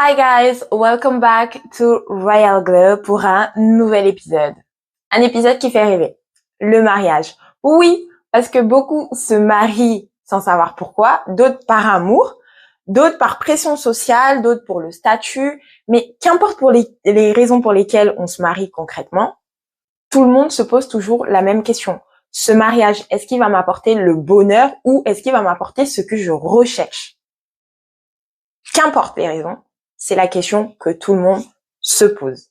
Hi guys, welcome back to Royal Glow pour un nouvel épisode. Un épisode qui fait rêver. Le mariage. Oui, parce que beaucoup se marient sans savoir pourquoi, d'autres par amour, d'autres par pression sociale, d'autres pour le statut, mais qu'importe pour les raisons pour lesquelles on se marie concrètement, tout le monde se pose toujours la même question. Ce mariage, est-ce qu'il va m'apporter le bonheur ou est-ce qu'il va m'apporter ce que je recherche? Qu'importe les raisons, c'est la question que tout le monde se pose.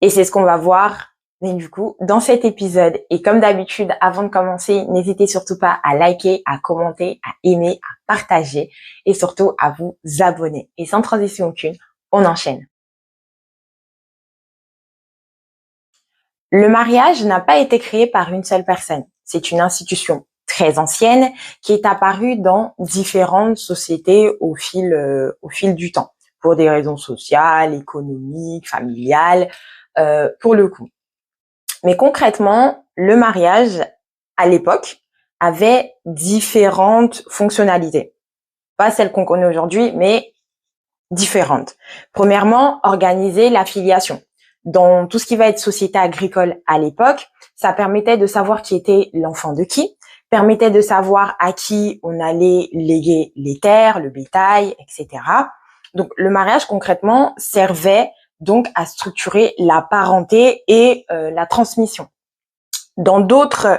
Et c'est ce qu'on va voir, mais du coup, dans cet épisode. Et comme d'habitude, avant de commencer, n'hésitez surtout pas à liker, à commenter, à aimer, à partager et surtout à vous abonner. Et sans transition aucune, on enchaîne. Le mariage n'a pas été créé par une seule personne. C'est une institution très ancienne qui est apparue dans différentes sociétés au fil du temps, pour des raisons sociales, économiques, familiales, pour le coup. Mais concrètement, le mariage, à l'époque, avait différentes fonctionnalités. Pas celles qu'on connaît aujourd'hui, mais différentes. Premièrement, organiser la filiation. Dans tout ce qui va être société agricole à l'époque, ça permettait de savoir qui était l'enfant de qui, permettait de savoir à qui on allait léguer les terres, le bétail, etc. Donc, le mariage, concrètement, servait donc à structurer la parenté et la transmission. Dans d'autres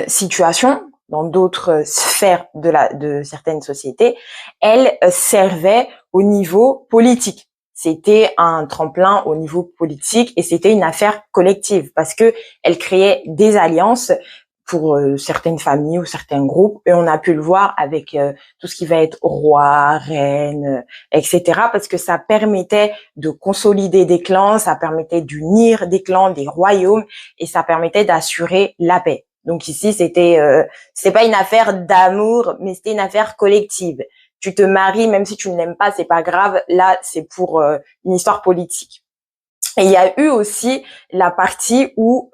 situations, dans d'autres sphères de certaines sociétés, elle servait au niveau politique. C'était un tremplin au niveau politique et c'était une affaire collective parce que elle créait des alliances pour certaines familles ou certains groupes et on a pu le voir avec tout ce qui va être roi, reine, etc. parce que ça permettait de consolider des clans, ça permettait d'unir des clans, des royaumes et ça permettait d'assurer la paix. Donc ici, c'est pas une affaire d'amour, mais c'était une affaire collective. Tu te maries, même si tu ne l'aimes pas, c'est pas grave. Là, c'est pour une histoire politique. Et il y a eu aussi la partie où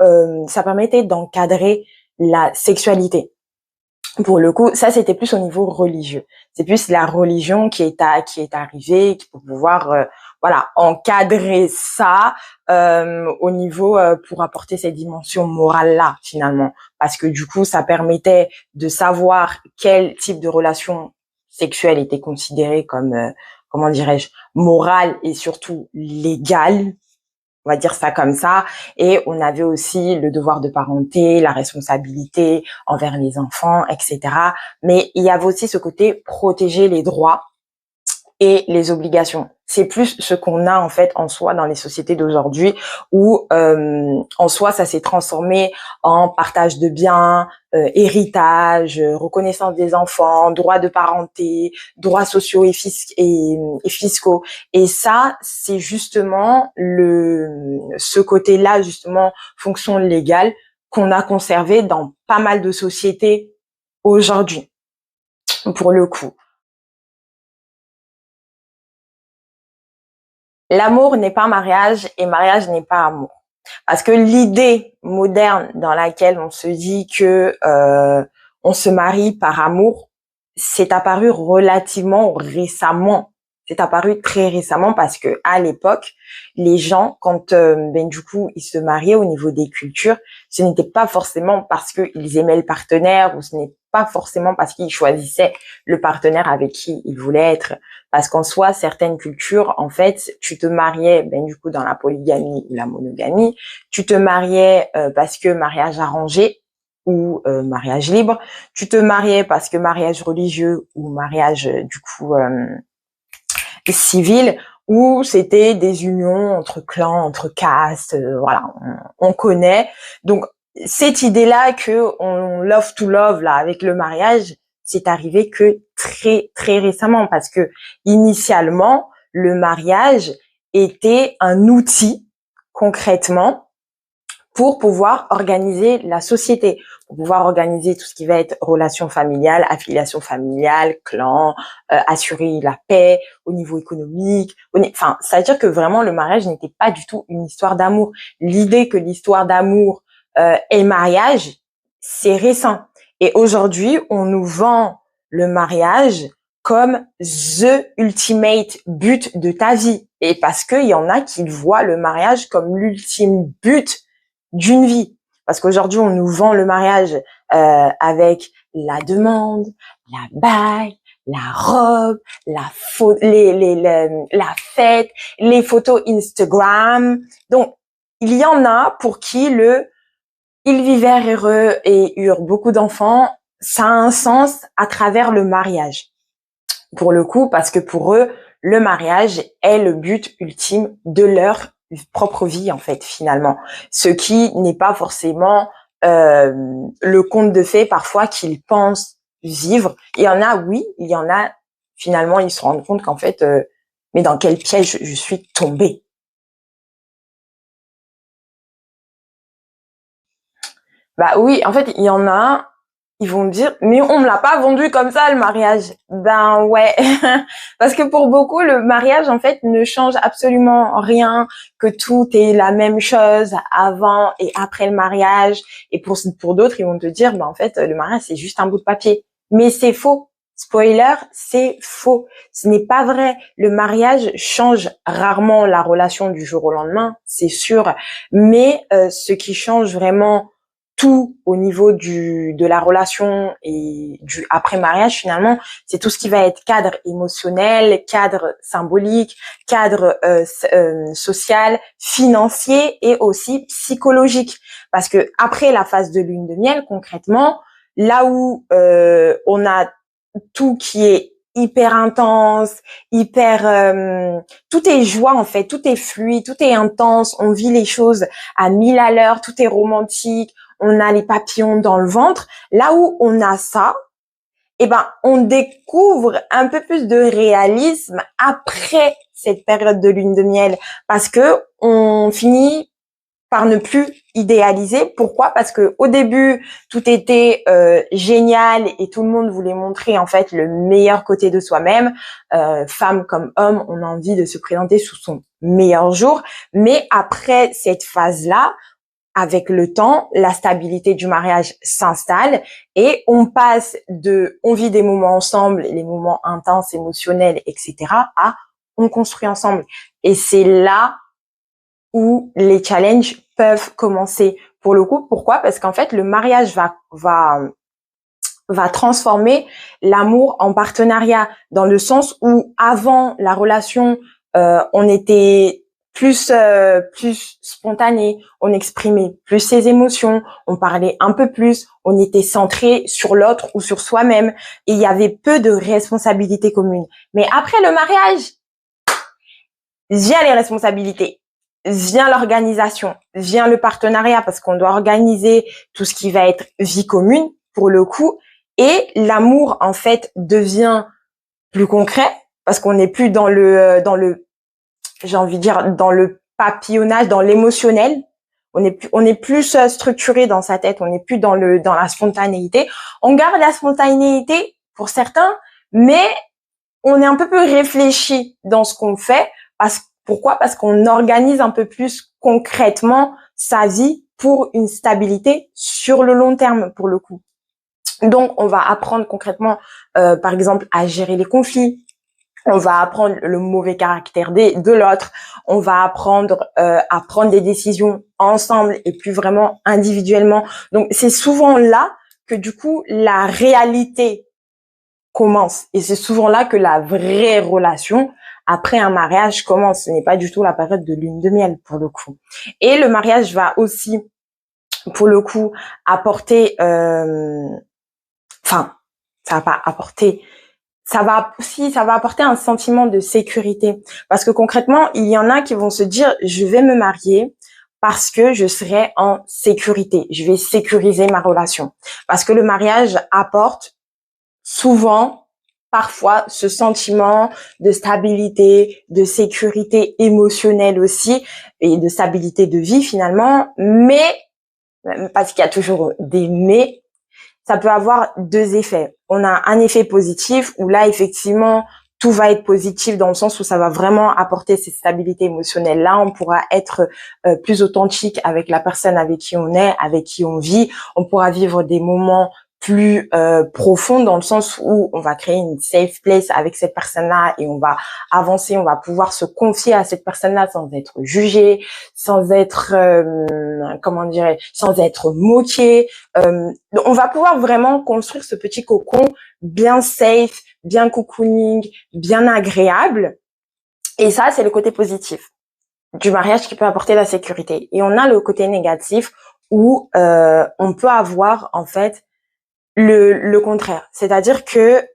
ça permettait d'encadrer la sexualité. Pour le coup, ça c'était plus au niveau religieux. C'est plus la religion qui est arrivée pour pouvoir encadrer ça au niveau pour apporter cette dimension morale là finalement parce que du coup ça permettait de savoir quel type de relation sexuelle était considérée comme comment dirais-je morale et surtout légale. On va dire ça comme ça. Et on avait aussi le devoir de parenté, la responsabilité envers les enfants, etc. Mais il y avait aussi ce côté protéger les droits et les obligations. C'est plus ce qu'on a en fait en soi dans les sociétés d'aujourd'hui où en soi ça s'est transformé en partage de biens, héritage, reconnaissance des enfants, droits de parenté, droits sociaux et fiscaux. Et ça c'est justement ce côté-là justement fonction légale qu'on a conservé dans pas mal de sociétés aujourd'hui pour le coup. L'amour n'est pas mariage et mariage n'est pas amour. Parce que l'idée moderne dans laquelle on se dit que on se marie par amour, c'est apparu relativement récemment. C'est apparu très récemment parce que à l'époque, les gens, quand du coup ils se mariaient au niveau des cultures, ce n'était pas forcément parce qu'ils aimaient le partenaire ou ce n'est pas forcément parce qu'ils choisissaient le partenaire avec qui ils voulaient être. Parce qu'en soi, certaines cultures, en fait, tu te mariais du coup dans la polygamie ou la monogamie, tu te mariais parce que mariage arrangé ou mariage libre, tu te mariais parce que mariage religieux ou mariage du coup civil, ou c'était des unions entre clans, entre castes, voilà, on connaît. Donc cette idée-là que on love to love là avec le mariage, c'est arrivé que très très récemment parce que initialement le mariage était un outil concrètement pour pouvoir organiser la société, pour pouvoir organiser tout ce qui va être relations familiales, affiliation familiale, clan, assurer la paix au niveau économique. Enfin, ça veut dire que vraiment le mariage n'était pas du tout une histoire d'amour. L'idée que l'histoire d'amour est mariage, c'est récent. Et aujourd'hui, on nous vend le mariage comme the ultimate but de ta vie. Et parce qu'il y en a qui voient le mariage comme l'ultime but d'une vie. Parce qu'aujourd'hui, on nous vend le mariage avec la demande, la bague, la robe, la fête, les photos Instagram. Donc, il y en a pour qui ils vivèrent heureux et eurent beaucoup d'enfants, ça a un sens à travers le mariage. Pour le coup, parce que pour eux, le mariage est le but ultime de leur propre vie, en fait, finalement. Ce qui n'est pas forcément le conte de fées, parfois, qu'ils pensent vivre. Il y en a, oui, il y en a, finalement, ils se rendent compte qu'en fait, mais dans quel piège je suis tombée? Bah oui, en fait, il y en a, ils vont me dire, mais on me l'a pas vendu comme ça, le mariage. Ben ouais, parce que pour beaucoup, le mariage, en fait, ne change absolument rien, que tout est la même chose avant et après le mariage. Et pour d'autres, ils vont te dire, ben en fait, le mariage, c'est juste un bout de papier. Mais c'est faux. Spoiler, c'est faux. Ce n'est pas vrai. Le mariage change rarement la relation du jour au lendemain, c'est sûr. Mais ce qui change vraiment tout au niveau de la relation et du après mariage, finalement, c'est tout ce qui va être cadre émotionnel, cadre symbolique, cadre social, financier et aussi psychologique. Parce que après la phase de lune de miel, concrètement, là où on a tout qui est hyper intense, tout est joie en fait, tout est fluide, tout est intense, on vit les choses à 1000 à l'heure, tout est romantique, on a les papillons dans le ventre. Là où on a ça, eh ben on découvre un peu plus de réalisme après cette période de lune de miel, parce que on finit par ne plus idéaliser. Pourquoi? Parce que au début, tout était génial et tout le monde voulait montrer en fait le meilleur côté de soi-même. Femme comme homme, on a envie de se présenter sous son meilleur jour. Mais après cette phase-là, avec le temps, la stabilité du mariage s'installe et on vit des moments ensemble, les moments intenses, émotionnels, etc., à on construit ensemble. Et c'est là où les challenges peuvent commencer. Pour le coup, pourquoi? Parce qu'en fait, le mariage va transformer l'amour en partenariat, dans le sens où avant la relation, on était plus spontané, on exprimait plus ses émotions, on parlait un peu plus, on était centré sur l'autre ou sur soi-même, et il y avait peu de responsabilités communes. Mais après le mariage, vient les responsabilités, vient l'organisation, vient le partenariat, parce qu'on doit organiser tout ce qui va être vie commune pour le coup, et l'amour en fait devient plus concret parce qu'on n'est plus dans le j'ai envie de dire dans le papillonnage, dans l'émotionnel. On est plus structuré dans sa tête, on n'est plus dans la spontanéité. On garde la spontanéité pour certains, mais on est un peu plus réfléchi dans ce qu'on fait. Pourquoi? Parce qu'on organise un peu plus concrètement sa vie pour une stabilité sur le long terme, pour le coup. Donc, on va apprendre concrètement, par exemple, à gérer les conflits. On va apprendre le mauvais caractère de l'autre. On va apprendre à prendre des décisions ensemble et plus vraiment individuellement. Donc, c'est souvent là que du coup, la réalité commence. Et c'est souvent là que la vraie relation après un mariage commence. Ce n'est pas du tout la période de lune de miel pour le coup. Et le mariage va aussi, pour le coup, apporter... ça va pas apporter... ça va apporter un sentiment de sécurité. Parce que concrètement, il y en a qui vont se dire, je vais me marier parce que je serai en sécurité. Je vais sécuriser ma relation. Parce que le mariage apporte souvent, parfois, ce sentiment de stabilité, de sécurité émotionnelle aussi, et de stabilité de vie finalement, mais, parce qu'il y a toujours des mais, ça peut avoir deux effets. On a un effet positif où là, effectivement, tout va être positif dans le sens où ça va vraiment apporter cette stabilité émotionnelle. Là, on pourra être plus authentique avec la personne avec qui on est, avec qui on vit. On pourra vivre des moments plus profond, dans le sens où on va créer une safe place avec cette personne-là et on va avancer, on va pouvoir se confier à cette personne-là sans être jugé, sans être sans être moqué. On va pouvoir vraiment construire ce petit cocon bien safe, bien cocooning, bien agréable. Et ça, c'est le côté positif du mariage qui peut apporter la sécurité. Et on a le côté négatif où on peut avoir en fait le contraire, c'est-à-dire que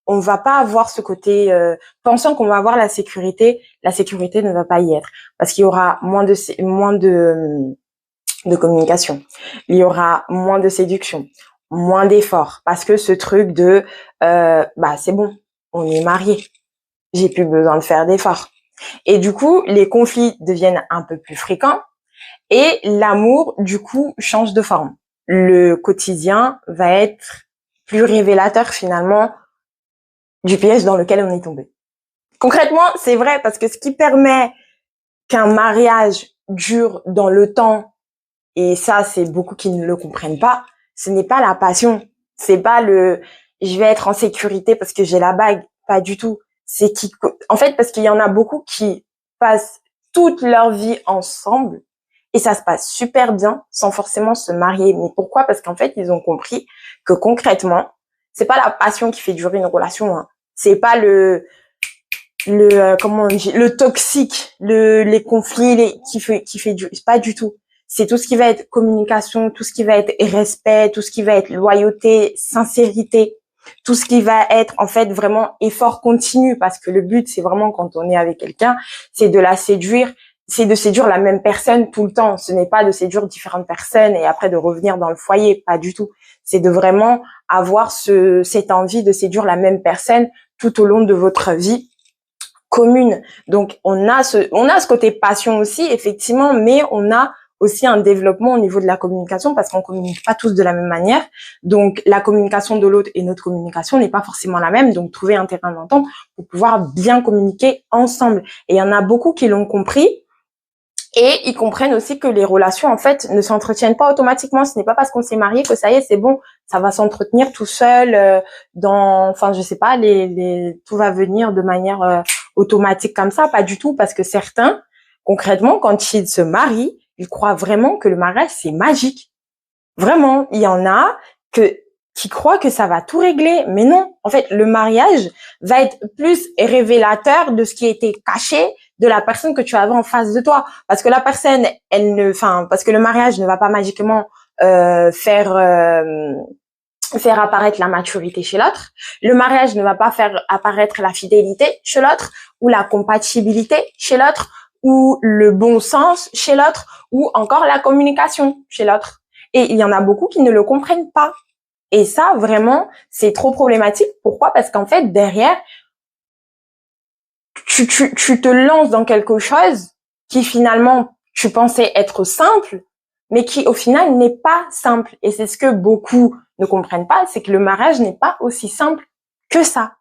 on va pas avoir ce côté pensant qu'on va avoir la sécurité ne va pas y être parce qu'il y aura moins de communication, il y aura moins de séduction, moins d'efforts, parce que ce truc de c'est bon, on est mariés, j'ai plus besoin de faire d'efforts. Et du coup, les conflits deviennent un peu plus fréquents et l'amour, du coup, change de forme. Le quotidien va être plus révélateur finalement du piège dans lequel on est tombé. Concrètement, c'est vrai parce que ce qui permet qu'un mariage dure dans le temps, et ça, c'est beaucoup qui ne le comprennent pas, ce n'est pas la passion, c'est pas le je vais être en sécurité parce que j'ai la bague, pas du tout. C'est en fait, parce qu'il y en a beaucoup qui passent toute leur vie ensemble et ça se passe super bien sans forcément se marier. Mais pourquoi? Parce qu'en fait, ils ont compris que concrètement, c'est pas la passion qui fait durer une relation, hein. C'est pas comment on dit, le toxique, les conflits, qui fait durer, c'est pas du tout. C'est tout ce qui va être communication, tout ce qui va être respect, tout ce qui va être loyauté, sincérité, tout ce qui va être en fait vraiment effort continu, parce que le but c'est vraiment quand on est avec quelqu'un, c'est de la séduire, c'est de séduire la même personne tout le temps. Ce n'est pas de séduire différentes personnes et après de revenir dans le foyer, pas du tout. C'est de vraiment avoir cette envie de séduire la même personne tout au long de votre vie commune. Donc on a ce côté passion aussi effectivement, mais on a aussi un développement au niveau de la communication parce qu'on communique pas tous de la même manière. Donc la communication de l'autre et notre communication n'est pas forcément la même. Donc trouver un terrain d'entente pour pouvoir bien communiquer ensemble. Et il y en a beaucoup qui l'ont compris. Et ils comprennent aussi que les relations, en fait, ne s'entretiennent pas automatiquement. Ce n'est pas parce qu'on s'est marié que ça y est, c'est bon, ça va s'entretenir tout seul je sais pas, tout va venir de manière automatique comme ça, pas du tout, parce que certains, concrètement, quand ils se marient, ils croient vraiment que le mariage c'est magique. Vraiment, il y en a qui croient que ça va tout régler, mais non. En fait, le mariage va être plus révélateur de ce qui a été caché de la personne que tu avais en face de toi, parce que la personne, parce que le mariage ne va pas magiquement faire apparaître la maturité chez l'autre. Le mariage ne va pas faire apparaître la fidélité chez l'autre, ou la compatibilité chez l'autre, ou le bon sens chez l'autre, ou encore la communication chez l'autre. Et il y en a beaucoup qui ne le comprennent pas. Et ça, vraiment, c'est trop problématique. Pourquoi? Parce qu'en fait, derrière, tu te lances dans quelque chose qui finalement, tu pensais être simple, mais qui au final n'est pas simple. Et c'est ce que beaucoup ne comprennent pas, c'est que le mariage n'est pas aussi simple que ça.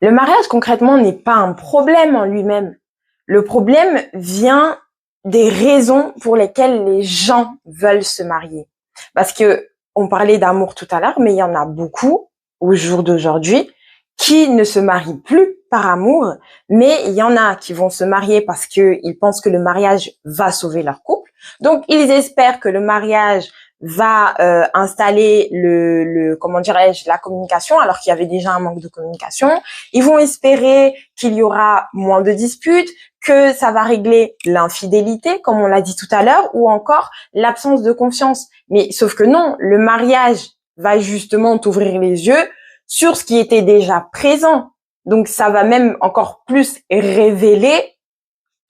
Le mariage, concrètement, n'est pas un problème en lui-même. Le problème vient des raisons pour lesquelles les gens veulent se marier. Parce que on parlait d'amour tout à l'heure, mais il y en a beaucoup au jour d'aujourd'hui qui ne se marient plus par amour, mais il y en a qui vont se marier parce que ils pensent que le mariage va sauver leur couple. Donc ils espèrent que le mariage va installer la communication alors qu'il y avait déjà un manque de communication. Ils vont espérer qu'il y aura moins de disputes, que ça va régler l'infidélité, comme on l'a dit tout à l'heure, ou encore l'absence de confiance. Mais sauf que non, le mariage va justement t'ouvrir les yeux sur ce qui était déjà présent. Donc ça va même encore plus révéler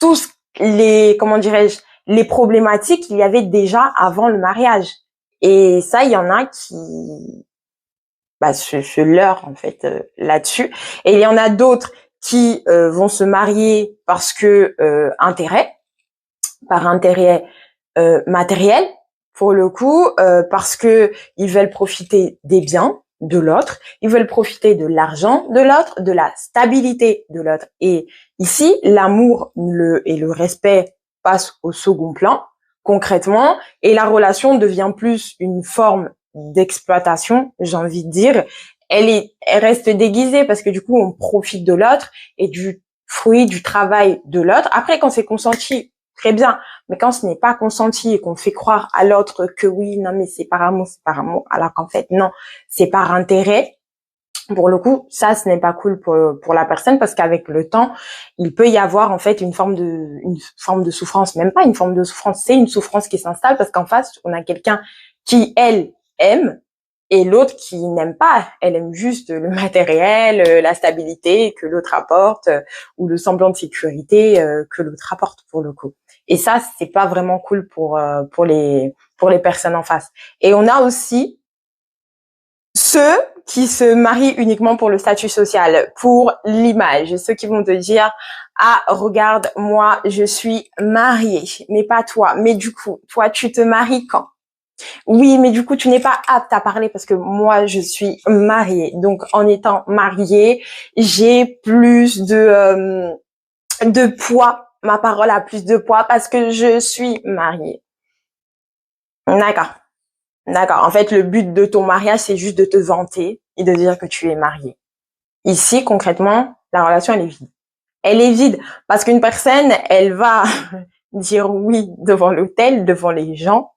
tous les problématiques qu'il y avait déjà avant le mariage. Et ça, il y en a qui se leurrent en fait là-dessus. Et il y en a d'autres qui vont se marier parce que par intérêt matériel pour le coup, parce que ils veulent profiter des biens de l'autre, ils veulent profiter de l'argent de l'autre, de la stabilité de l'autre. Et ici, l'amour et le respect passent au second plan concrètement, et la relation devient plus une forme d'exploitation, j'ai envie de dire. Elle reste déguisée parce que du coup, on profite de l'autre et du fruit du travail de l'autre. Après, quand c'est consenti, très bien. Mais quand ce n'est pas consenti et qu'on fait croire à l'autre que oui, non, mais c'est par amour, alors qu'en fait, non, c'est par intérêt. Pour le coup, ça, ce n'est pas cool pour la personne parce qu'avec le temps, il peut y avoir en fait une forme de souffrance, même pas une forme de souffrance, c'est une souffrance qui s'installe parce qu'en face, on a quelqu'un qui, elle, aime et l'autre qui n'aime pas. Elle aime juste le matériel, la stabilité que l'autre apporte ou le semblant de sécurité que l'autre apporte pour le coup. Et ça, c'est pas vraiment cool pour les personnes en face. Et on a aussi ceux qui se marient uniquement pour le statut social, pour l'image, ceux qui vont te dire ah regarde moi je suis mariée, mais pas toi, mais du coup toi tu te maries quand? Oui, mais du coup tu n'es pas apte à parler parce que moi je suis mariée, donc en étant mariée j'ai plus de poids, ma parole a plus de poids parce que je suis mariée. D'accord. D'accord. En fait, le but de ton mariage, c'est juste de te vanter et de dire que tu es marié. Ici, concrètement, la relation, elle est vide. Elle est vide parce qu'une personne, elle va dire oui devant l'autel, devant les gens,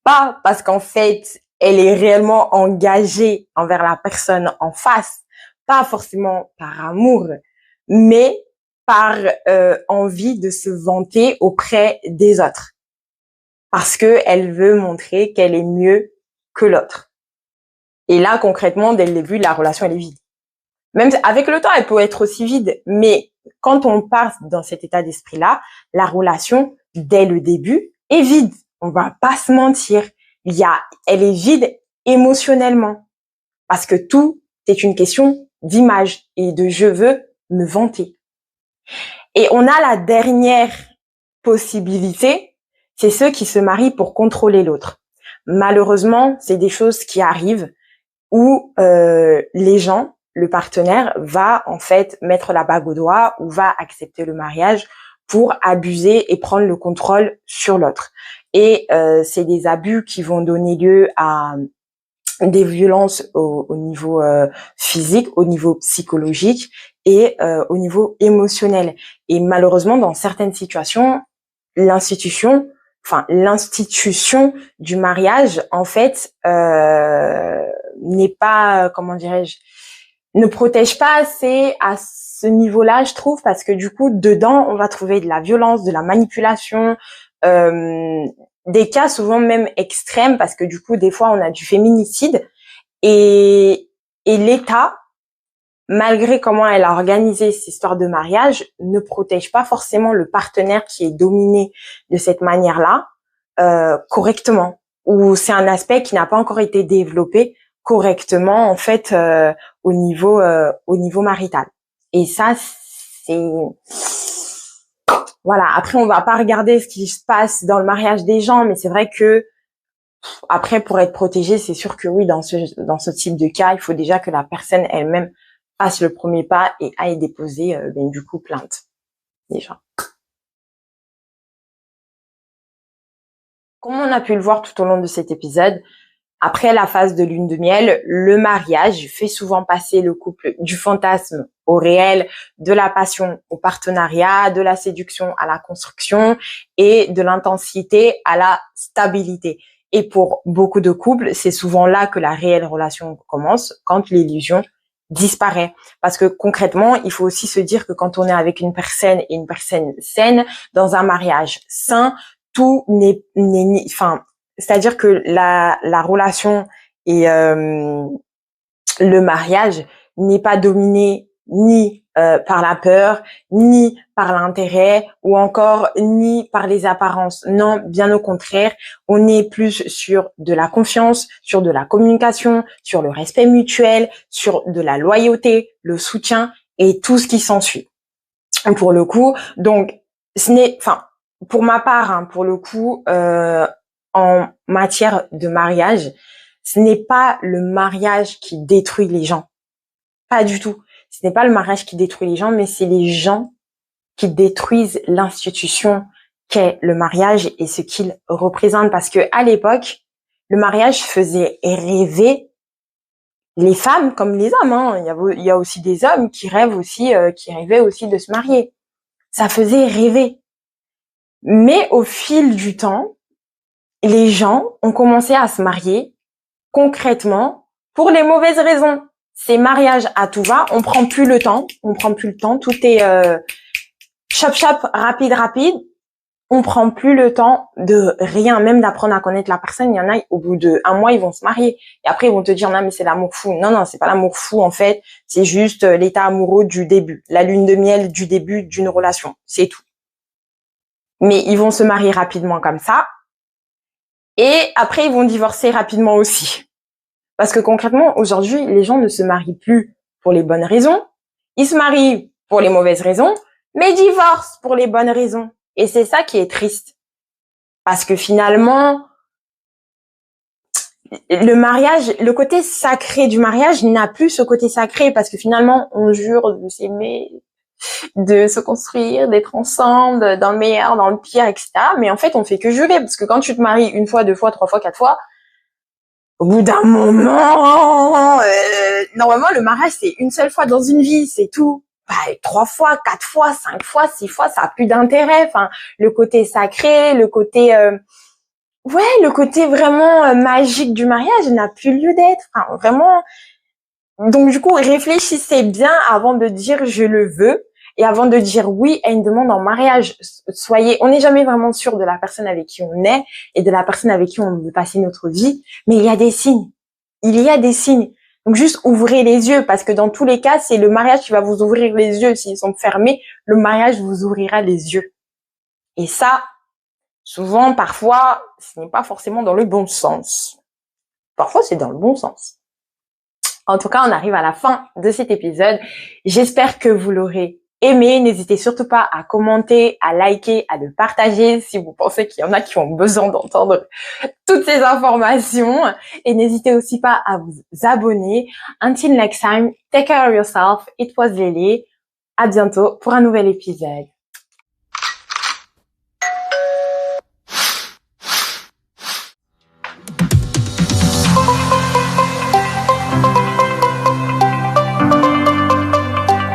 pas parce qu'en fait, elle est réellement engagée envers la personne en face, pas forcément par amour, mais par envie de se vanter auprès des autres. Parce que elle veut montrer qu'elle est mieux que l'autre. Et là, concrètement, dès le début, la relation, elle est vide. Même avec le temps, elle peut être aussi vide. Mais quand on passe dans cet état d'esprit-là, la relation, dès le début, est vide. On va pas se mentir. Elle est vide émotionnellement. Parce que tout est une question d'image et de je veux me vanter. Et on a la dernière possibilité, c'est ceux qui se marient pour contrôler l'autre. Malheureusement, c'est des choses qui arrivent où les gens, le partenaire, va en fait mettre la bague au doigt ou va accepter le mariage pour abuser et prendre le contrôle sur l'autre. Et c'est des abus qui vont donner lieu à des violences au niveau physique, au niveau psychologique et au niveau émotionnel. Et malheureusement, dans certaines situations, l'institution du mariage, en fait, n'est pas, comment dirais-je, ne protège pas assez à ce niveau-là, je trouve, parce que du coup, dedans, on va trouver de la violence, de la manipulation, euh, des cas souvent même extrêmes, parce que du coup, des fois, on a du féminicide et l'État, malgré comment elle a organisé cette histoire de mariage, ne protège pas forcément le partenaire qui est dominé de cette manière-là correctement. Ou c'est un aspect qui n'a pas encore été développé correctement en fait au niveau marital. Et ça, c'est voilà. Après, on va pas regarder ce qui se passe dans le mariage des gens, mais c'est vrai que après, pour être protégé, c'est sûr que oui, dans ce type de cas, il faut déjà que la personne elle-même fasse le premier pas et aille déposer du coup plainte déjà. Comme on a pu le voir tout au long de cet épisode, après la phase de lune de miel, le mariage fait souvent passer le couple du fantasme au réel, de la passion au partenariat, de la séduction à la construction et de l'intensité à la stabilité. Et pour beaucoup de couples, c'est souvent là que la réelle relation commence, quand l'illusion disparaît. Parce que concrètement, il faut aussi se dire que quand on est avec une personne et une personne saine, dans un mariage sain, tout c'est-à-dire que la relation et le mariage n'est pas dominé ni par la peur, ni par l'intérêt, ou encore ni par les apparences. Non, bien au contraire, on est plus sur de la confiance, sur de la communication, sur le respect mutuel, sur de la loyauté, le soutien et tout ce qui s'ensuit. Pour le coup, donc pour ma part, hein, pour le coup, en matière de mariage, ce n'est pas le mariage qui détruit les gens. Pas du tout. Ce n'est pas le mariage qui détruit les gens, mais c'est les gens qui détruisent l'institution qu'est le mariage et ce qu'il représente. Parce que à l'époque, le mariage faisait rêver les femmes comme les hommes. Hein. Il y a aussi des hommes qui rêvaient aussi de se marier. Ça faisait rêver. Mais au fil du temps, les gens ont commencé à se marier concrètement pour les mauvaises raisons. C'est mariage à tout va, on prend plus le temps, tout est chop chop, rapide. On prend plus le temps de rien, même d'apprendre à connaître la personne. Il y en a, au bout d'1 mois, ils vont se marier. Et après, ils vont te dire, non, mais c'est l'amour fou. Non, c'est pas l'amour fou, en fait. C'est juste l'état amoureux du début. La lune de miel du début d'une relation. C'est tout. Mais ils vont se marier rapidement comme ça. Et après, ils vont divorcer rapidement aussi. Parce que concrètement, aujourd'hui, les gens ne se marient plus pour les bonnes raisons. Ils se marient pour les mauvaises raisons, mais divorcent pour les bonnes raisons. Et c'est ça qui est triste. Parce que finalement, le mariage, le côté sacré du mariage n'a plus ce côté sacré parce que finalement, on jure de s'aimer, de se construire, d'être ensemble, dans le meilleur, dans le pire, etc. Mais en fait, on fait que jurer parce que quand tu te maries 1 fois, 2 fois, 3 fois, 4 fois, au bout d'un moment, normalement, le mariage, c'est une seule fois dans une vie, c'est tout. 3 fois, 4 fois, 5 fois, 6 fois, ça a plus d'intérêt. Enfin, le côté sacré, le côté, le côté vraiment magique du mariage n'a plus lieu d'être. Enfin, vraiment. Donc, du coup, réfléchissez bien avant de dire je le veux et avant de dire oui à une demande en mariage. On n'est jamais vraiment sûr de la personne avec qui on est et de la personne avec qui on veut passer notre vie, mais il y a des signes. Il y a des signes. Donc juste ouvrez les yeux parce que dans tous les cas, c'est le mariage qui va vous ouvrir les yeux. S'ils sont fermés, le mariage vous ouvrira les yeux. Et ça, souvent, parfois, ce n'est pas forcément dans le bon sens. Parfois, c'est dans le bon sens. En tout cas, on arrive à la fin de cet épisode. J'espère que vous l'aurez aimé. N'hésitez surtout pas à commenter, à liker, à le partager si vous pensez qu'il y en a qui ont besoin d'entendre toutes ces informations. Et n'hésitez aussi pas à vous abonner. Until next time, take care of yourself. It was Lily. À bientôt pour un nouvel épisode.